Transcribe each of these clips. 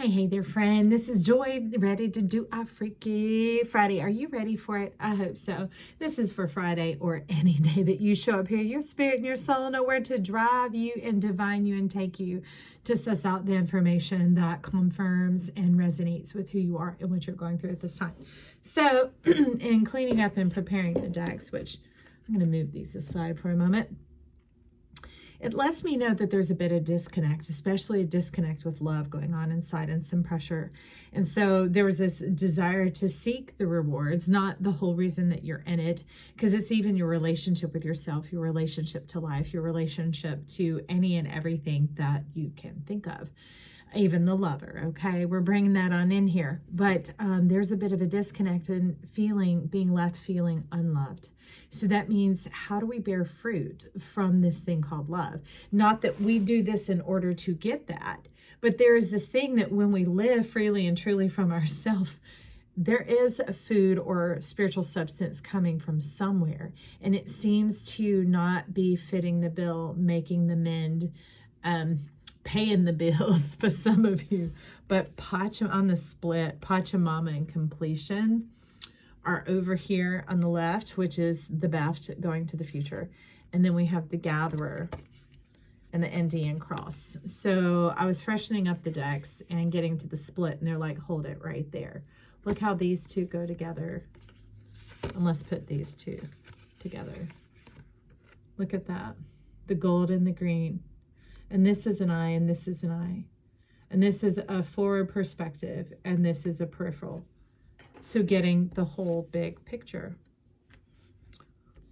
Hey there, friend. This is Joy, ready to do a Freaky Friday. Are you ready for it? I hope so. This is for Friday or any day that you show up here. Your spirit and your soul know where to drive you and divine you and take you to suss out the information that confirms and resonates with who you are and what you're going through at this time. So, in cleaning up and preparing the decks, which I'm going to move these aside for a moment, it lets me know that there's a bit of disconnect, especially a disconnect with love going on inside and some pressure. And so there was this desire to seek the rewards, not the whole reason that you're in it, because it's even your relationship with yourself, your relationship to life, your relationship to any and everything that you can think of. Even the lover, okay? We're bringing that on in here. But there's a bit of a disconnect and being left feeling unloved. So that means, how do we bear fruit from this thing called love? Not that we do this in order to get that, but there is this thing that when we live freely and truly from ourselves, there is a food or spiritual substance coming from somewhere, and it seems to not be fitting the bill, making the mend, paying the bills for some of you. But on the split, Pachamama and completion are over here on the left, which is the Beft going to the future. And then we have the Gatherer and the Indian cross. So I was freshening up the decks and getting to the split, and they're like, hold it right there. Look how these two go together. And let's put these two together. Look at that. The gold and the green. And this is an eye, and this is an eye. And this is a forward perspective, and this is a peripheral. So getting the whole big picture.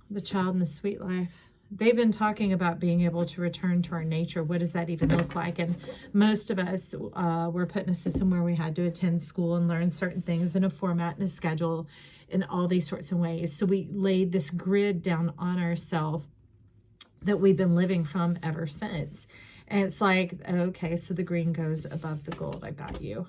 The child and the sweet life. They've been talking about being able to return to our nature. What does that even look like? And most of us were put in a system where we had to attend school and learn certain things in a format and a schedule in all these sorts of ways. So we laid this grid down on ourselves that we've been living from ever since. And it's like, okay, so the green goes above the gold. I got you.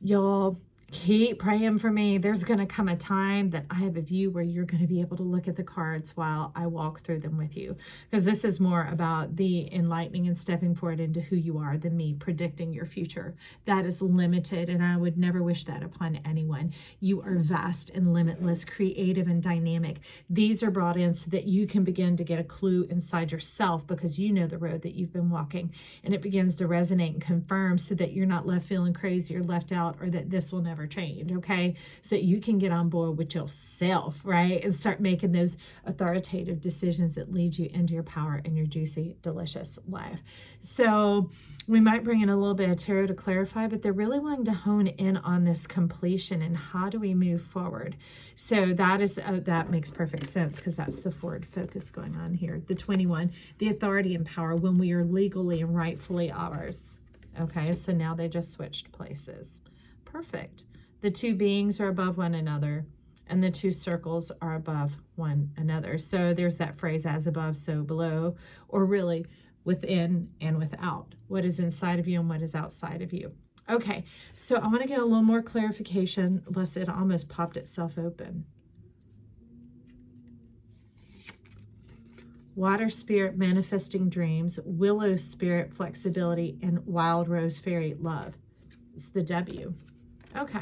Y'all, keep praying for me. There's going to come a time that I have a view where you're going to be able to look at the cards while I walk through them with you. Because this is more about the enlightening and stepping forward into who you are than me predicting your future. That is limited, and I would never wish that upon anyone. You are vast and limitless, creative and dynamic. These are brought in so that you can begin to get a clue inside yourself, because you know the road that you've been walking, and it begins to resonate and confirm, so that you're not left feeling crazy or left out, or that this will never change, okay? So that you can get on board with yourself, right? And start making those authoritative decisions that lead you into your power and your juicy, delicious life. So we might bring in a little bit of tarot to clarify, but they're really wanting to hone in on this completion and how do we move forward. So that makes perfect sense, because that's the forward focus going on here. The 21, the authority and power when we are legally and rightfully ours. Okay, so now they just switched places. Perfect. The two beings are above one another, and the two circles are above one another. So there's that phrase, as above, so below, or really within and without. What is inside of you and what is outside of you. Okay, so I want to get a little more clarification, unless it almost popped itself open. Water spirit manifesting dreams, willow spirit flexibility, and wild rose fairy love. It's the W. Okay,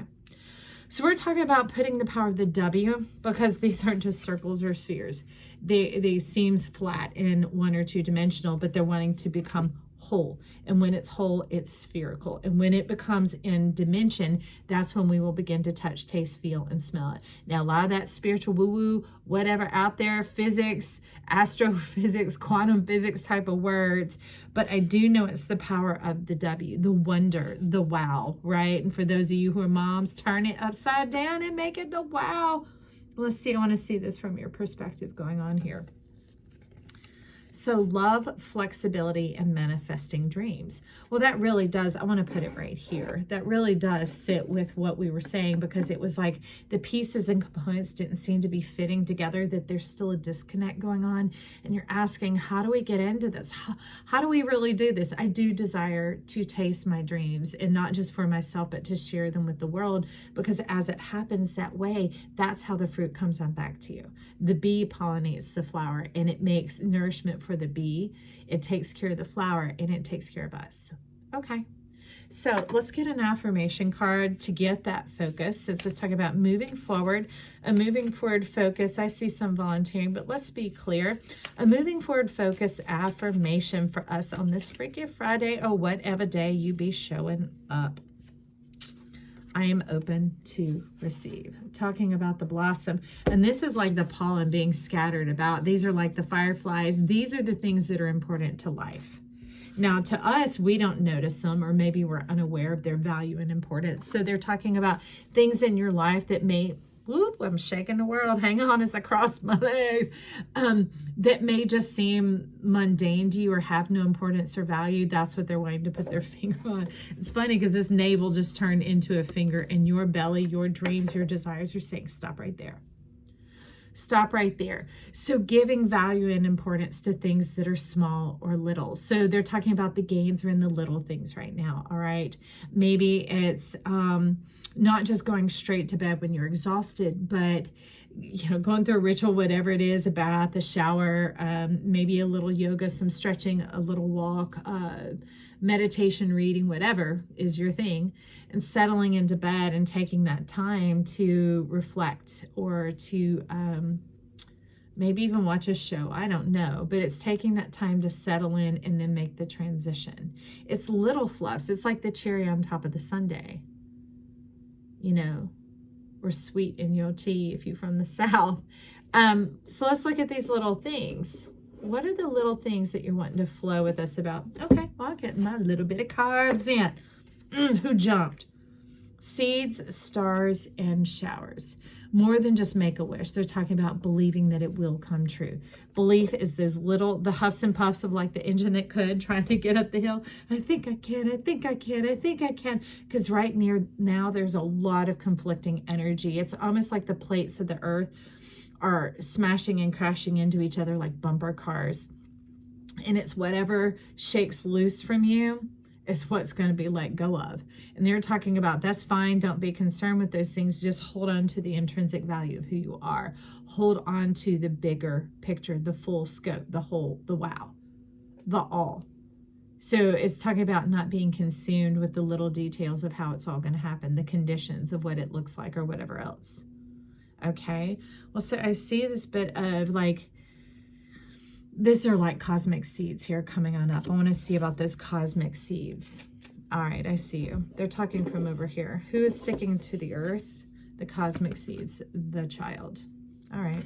so we're talking about putting the power of the W, because these aren't just circles or spheres. They seems flat in one or two dimensional, but they're wanting to become whole. And when it's whole, it's spherical. And when it becomes in dimension, that's when we will begin to touch, taste, feel, and smell it. Now, a lot of that spiritual woo-woo, whatever out there, physics, astrophysics, quantum physics type of words, but I do know it's the power of the W, the wonder, the wow, right? And for those of you who are moms, turn it upside down and make it the wow. Let's see, I want to see this from your perspective going on here. So love, flexibility, and manifesting dreams. Well, that really does, I want to put it right here. That really does sit with what we were saying, because it was like the pieces and components didn't seem to be fitting together, that there's still a disconnect going on. And you're asking, how do we get into this? How do we really do this? I do desire to taste my dreams, and not just for myself, but to share them with the world, because as it happens that way, that's how the fruit comes on back to you. The bee pollinates the flower, and it makes nourishment for the bee. It takes care of the flower, and it takes care of us. Okay. So let's get an affirmation card to get that focus. Since it's talking about moving forward, a moving forward focus. I see some volunteering, but let's be clear. A moving forward focus affirmation for us on this Freaky Friday or whatever day you be showing up. I am open to receive. Talking about the blossom. And this is like the pollen being scattered about. These are like the fireflies. These are the things that are important to life. Now, to us, we don't notice them, or maybe we're unaware of their value and importance. So they're talking about things in your life that may, whoop, I'm shaking the world. Hang on as I cross my legs. That may just seem mundane to you or have no importance or value. That's what they're wanting to put their finger on. It's funny because this navel just turned into a finger, and your belly, your dreams, your desires are saying, stop right there. Stop right there. So giving value and importance to things that are small or little. So they're talking about the gains are in the little things right now. All right. Maybe it's not just going straight to bed when you're exhausted, but going through a ritual, whatever it is, a bath, a shower, maybe a little yoga, some stretching, a little walk, meditation, reading, whatever is your thing, and settling into bed and taking that time to reflect or to maybe even watch a show. I don't know, but it's taking that time to settle in and then make the transition. It's little fluffs. It's like the cherry on top of the sundae, or sweet in your tea if you're from the South. So let's look at these little things. What are the little things that you're wanting to flow with us about? Okay, well, I'll get my little bit of cards in. Who jumped? Seeds, stars, and showers. More than just make a wish. They're talking about believing that it will come true. Belief is those little, the huffs and puffs of like the engine that could, trying to get up the hill. I think I can, I think I can, I think I can. Because right near now, there's a lot of conflicting energy. It's almost like the plates of the earth are smashing and crashing into each other like bumper cars. And it's whatever shakes loose from you is what's going to be let go of. And they're talking about that's fine. Don't be concerned with those things. Just hold on to the intrinsic value of who you are. Hold on to the bigger picture, the full scope, the whole, the wow, the all. So it's talking about not being consumed with the little details of how it's all going to happen, the conditions of what it looks like or whatever else. Okay. Well, so I see this bit of like, these are like cosmic seeds here coming on up. I want to see about those cosmic seeds. All right, I see you. They're talking from over here. Who is sticking to the earth? The cosmic seeds, the child. All right.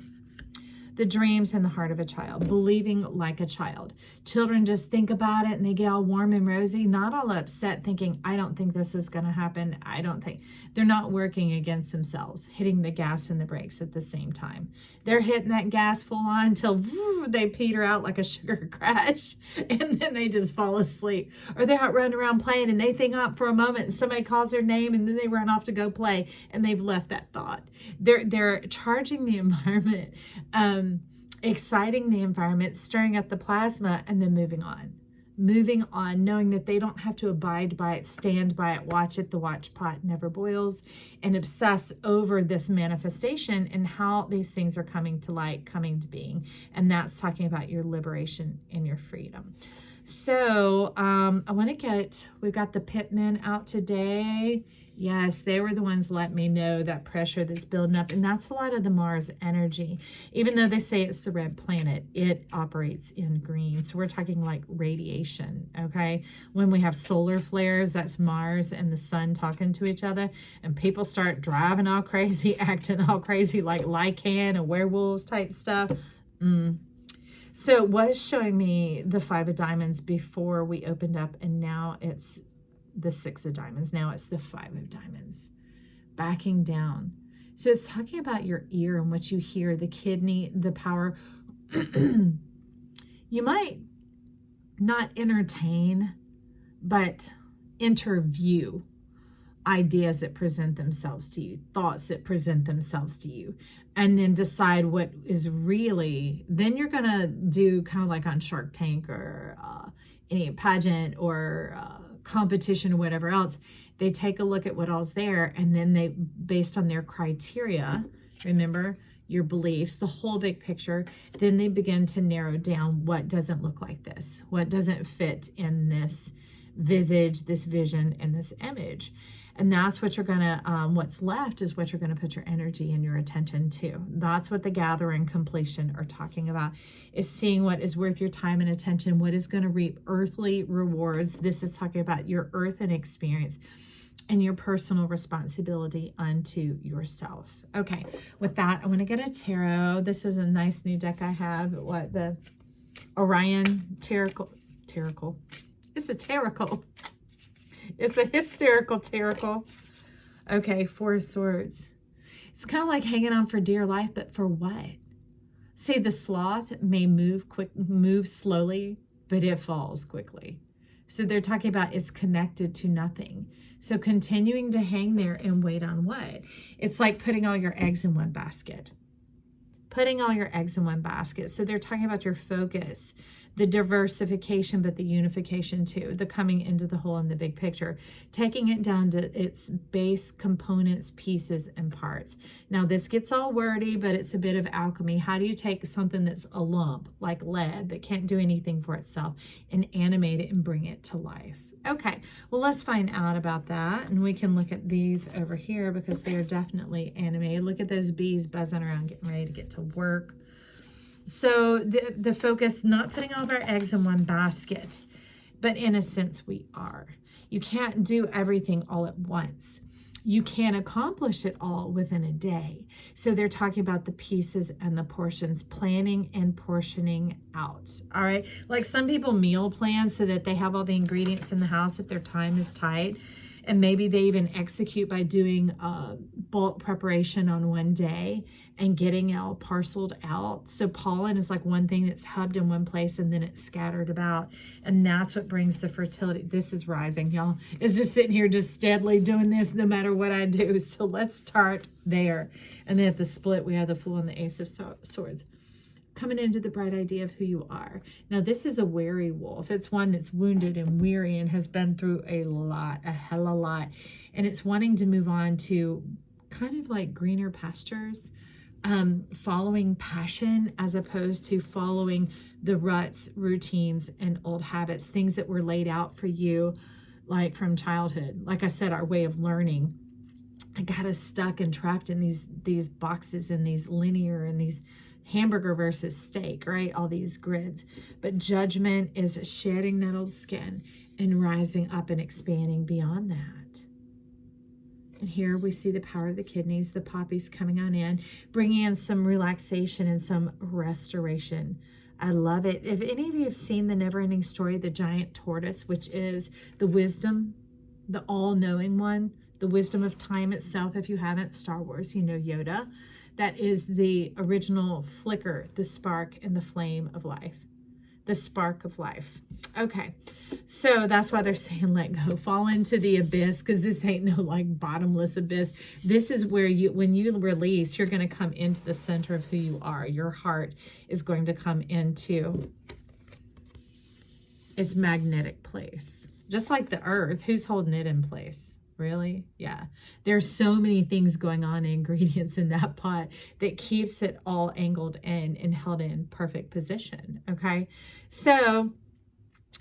The dreams in the heart of a child, believing like a child. Children just think about it and they get all warm and rosy, not all upset thinking, I don't think this is going to happen. I don't think. They're not working against themselves, hitting the gas and the brakes at the same time. They're hitting that gas full on until they peter out like a sugar crash and then they just fall asleep. Or they're out running around playing and they think up for a moment and somebody calls their name and then they run off to go play and they've left that thought. They're charging the environment, exciting the environment, stirring up the plasma, and then moving on, knowing that they don't have to abide by it, stand by it, watch it. The watch pot never boils, and obsess over this manifestation and how these things are coming to light, coming to being. And that's talking about your liberation and your freedom. So we've got the pitmen out today. Yes, they were the ones letting me know that pressure that's building up. And that's a lot of the Mars energy. Even though they say it's the red planet, it operates in green. So we're talking like radiation, okay? When we have solar flares, that's Mars and the sun talking to each other. And people start driving all crazy, acting all crazy like Lycan and werewolves type stuff. So it was showing me the 5 of diamonds before we opened up. And now it's the 6 of diamonds. Now it's the 5 of diamonds. Backing down. So it's talking about your ear and what you hear, the kidney, the power. You might not entertain, but interview ideas that present themselves to you, thoughts that present themselves to you, and then decide what is really, then you're going to do kind of like on Shark Tank or any pageant or competition or whatever else. They take a look at what all's there, and then they, based on their criteria, remember your beliefs, the whole big picture, then they begin to narrow down what doesn't look like this, what doesn't fit in this visage, this vision, and this image. And that's what you're going to, what's left is what you're going to put your energy and your attention to. That's what the gather and completion are talking about, is seeing what is worth your time and attention, what is going to reap earthly rewards. This is talking about your earthen experience and your personal responsibility unto yourself. Okay, with that, I want to get a tarot. This is a nice new deck I have. What, the Orion Tarot? It's a tarot. It's a hysterical tarot. Okay, Four of Swords. It's kind of like hanging on for dear life, but for what? See, the sloth may move slowly, but it falls quickly. So they're talking about it's connected to nothing. So continuing to hang there and wait on what? It's like putting all your eggs in one basket. Putting all your eggs in one basket. So they're talking about your focus, the diversification, but the unification too, the coming into the whole and the big picture, taking it down to its base components, pieces, and parts. Now this gets all wordy, but it's a bit of alchemy. How do you take something that's a lump, like lead, that can't do anything for itself, and animate it and bring it to life? Okay, well, let's find out about that. And we can look at these over here because they are definitely animated. Look at those bees buzzing around, getting ready to get to work. So the focus, not putting all of our eggs in one basket, but in a sense we are. You can't do everything all at once. You can't accomplish it all within a day. So they're talking about the pieces and the portions, planning and portioning out. All right. Like some people meal plan so that they have all the ingredients in the house if their time is tight. And maybe they even execute by doing bulk preparation on one day and getting it all parceled out. So pollen is like one thing that's hubbed in one place and then it's scattered about. And that's what brings the fertility. This is rising, y'all. It's just sitting here just steadily doing this no matter what I do. So let's start there. And then at the split, we have the Fool and the Ace of Swords. Coming into the bright idea of who you are. Now, this is a weary wolf. It's one that's wounded and weary and has been through a lot, a hell of a lot. And it's wanting to move on to kind of like greener pastures, following passion as opposed to following the ruts, routines, and old habits, things that were laid out for you, like from childhood. Like I said, our way of learning. I got us stuck and trapped in these boxes and these linear and these hamburger versus steak, right? All these grids. But judgment is shedding that old skin and rising up and expanding beyond that. And here we see the power of the kidneys, the poppies coming on in, bringing in some relaxation and some restoration. I love it. If any of you have seen the never-ending story, The Giant Tortoise, which is the wisdom, the all-knowing one, the wisdom of time itself. If you haven't, Star Wars, you know Yoda. That is the original flicker, the spark, and the flame of life. The spark of life. Okay, so that's why they're saying let go. Fall into the abyss, because this ain't no like bottomless abyss. This is where you, when you release, you're going to come into the center of who you are. Your heart is going to come into its magnetic place. Just like the earth, who's holding it in place? Really? Yeah. There's so many things going on, ingredients in that pot that keeps it all angled in and held in perfect position. Okay. So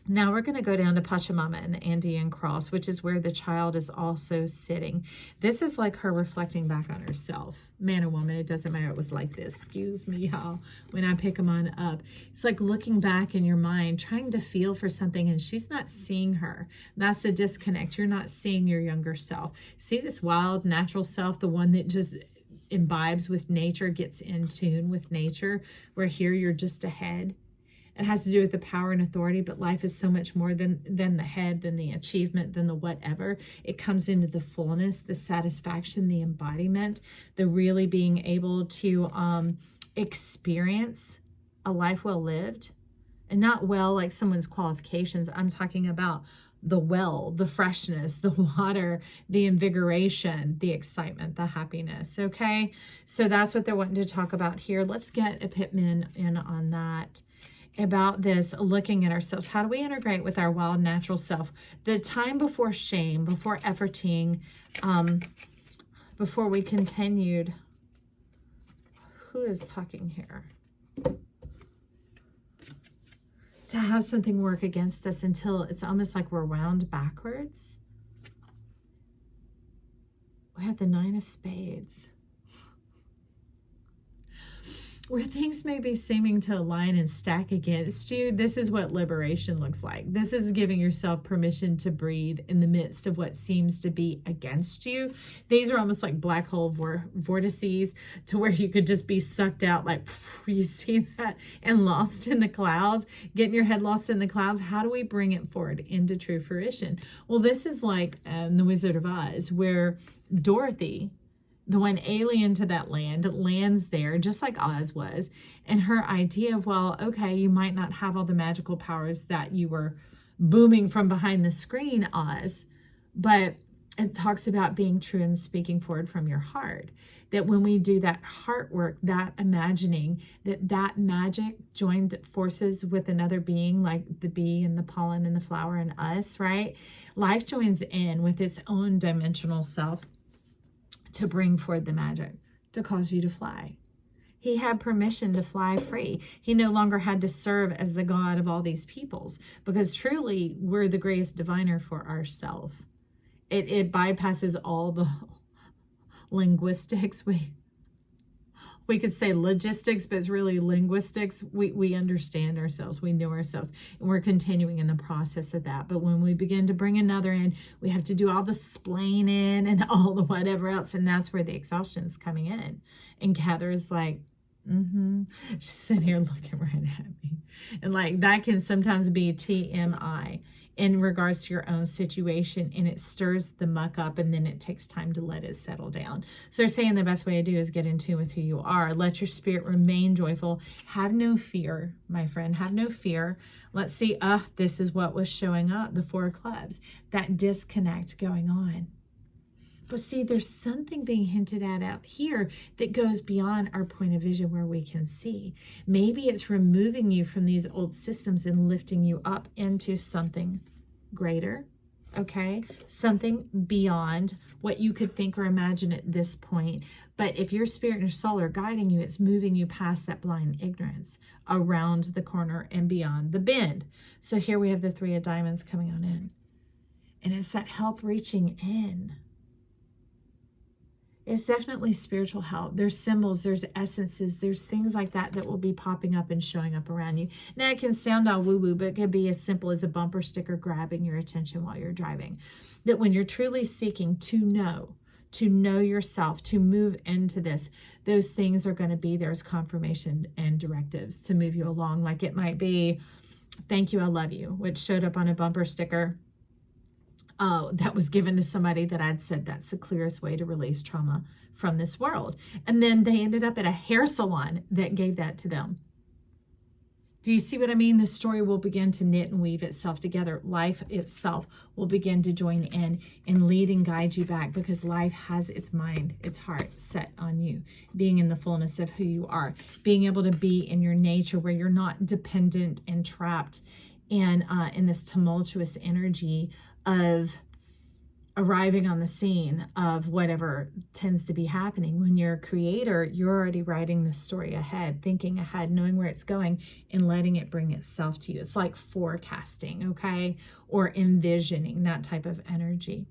now we're going to go down to Pachamama and the Andean cross, which is where the child is also sitting. This is like her reflecting back on herself. Man or woman, it doesn't matter. It was like this. Excuse me, y'all, when I pick them on up. It's like looking back in your mind, trying to feel for something, and she's not seeing her. That's the disconnect. You're not seeing your younger self. See this wild, natural self, the one that just imbibes with nature, gets in tune with nature, where here you're just ahead. It has to do with the power and authority, but life is so much more than the head, than the achievement, than the whatever. It comes into the fullness, the satisfaction, the embodiment, the really being able to experience a life well lived. And not well like someone's qualifications. I'm talking about the well, the freshness, the water, the invigoration, the excitement, the happiness. Okay, so that's what they're wanting to talk about here. Let's get a pitman in on that. About this, looking at ourselves. How do we integrate with our wild natural self? The time before shame, before efforting, before we continued. Who is talking here? to have something work against us until it's almost like we're wound backwards. We have the 9 of Spades. Where things may be seeming to align and stack against you, this is what liberation looks like. This is giving yourself permission to breathe in the midst of what seems to be against you. These are almost like black hole vortices, to where you could just be sucked out, like, you see that, and lost in the clouds, getting your head lost in the clouds. How do we bring it forward into true fruition? Well, this is like The Wizard of Oz, where Dorothy, the one alien to that land, lands there just like Oz was. And her idea of, well, okay, you might not have all the magical powers that you were booming from behind the screen, Oz, but it talks about being true and speaking forward from your heart. That when we do that heart work, that imagining that magic joined forces with another being, like the bee and the pollen and the flower and us, right? Life joins in with its own dimensional self to bring forth the magic, to cause you to fly. He had permission to fly free. He no longer had to serve as the God of all these peoples, because truly we're the greatest diviner for ourselves. It bypasses all the linguistics. We could say logistics, but it's really linguistics. We understand ourselves. We know ourselves. And we're continuing in the process of that. But when we begin to bring another in, we have to do all the splaining and all the whatever else. And that's where the exhaustion is coming in. And Cather is like, she's sitting here looking right at me. And like, that can sometimes be TMI in regards to your own situation, and it stirs the muck up, and then it takes time to let it settle down. So they're saying the best way to do is get in tune with who you are. Let your spirit remain joyful. Have no fear, my friend. Have no fear. Let's see. This is what was showing up, the 4 of Clubs, that disconnect going on. But see, there's something being hinted at out here that goes beyond our point of vision where we can see. Maybe it's removing you from these old systems and lifting you up into something greater, okay? Something beyond what you could think or imagine at this point. But if your spirit and your soul are guiding you, it's moving you past that blind ignorance, around the corner and beyond the bend. So here we have the 3 of Diamonds coming on in. And it's that help reaching in. It's definitely spiritual help. There's symbols, there's essences, there's things like that that will be popping up and showing up around you. Now, it can sound all woo-woo, but it could be as simple as a bumper sticker grabbing your attention while you're driving. That when you're truly seeking to know yourself, to move into this, those things are going to be there as confirmation and directives to move you along. Like it might be, thank you, I love you, which showed up on a bumper sticker. That was given to somebody that I'd said that's the clearest way to release trauma from this world. And then they ended up at a hair salon that gave that to them. Do you see what I mean? The story will begin to knit and weave itself together. Life itself will begin to join in and lead and guide you back, because life has its mind, its heart set on you, being in the fullness of who you are, being able to be in your nature where you're not dependent and trapped in this tumultuous energy of arriving on the scene of whatever tends to be happening. When you're a creator, you're already writing the story ahead, thinking ahead, knowing where it's going, and letting it bring itself to you. It's like forecasting, okay? Or envisioning, that type of energy.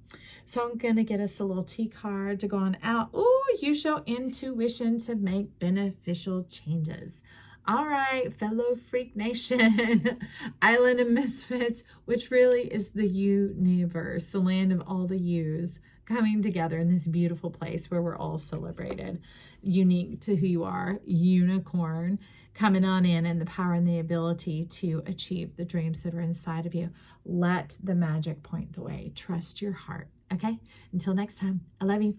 So I'm going to get us a little T card to go on out. Oh, use your intuition to make beneficial changes. All right, fellow Freak Nation, Island of Misfits, which really is the universe, the land of all the yous coming together in this beautiful place where we're all celebrated, unique to who you are, unicorn, coming on in, and the power and the ability to achieve the dreams that are inside of you. Let the magic point the way. Trust your heart, okay? Until next time, I love you.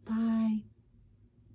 Bye.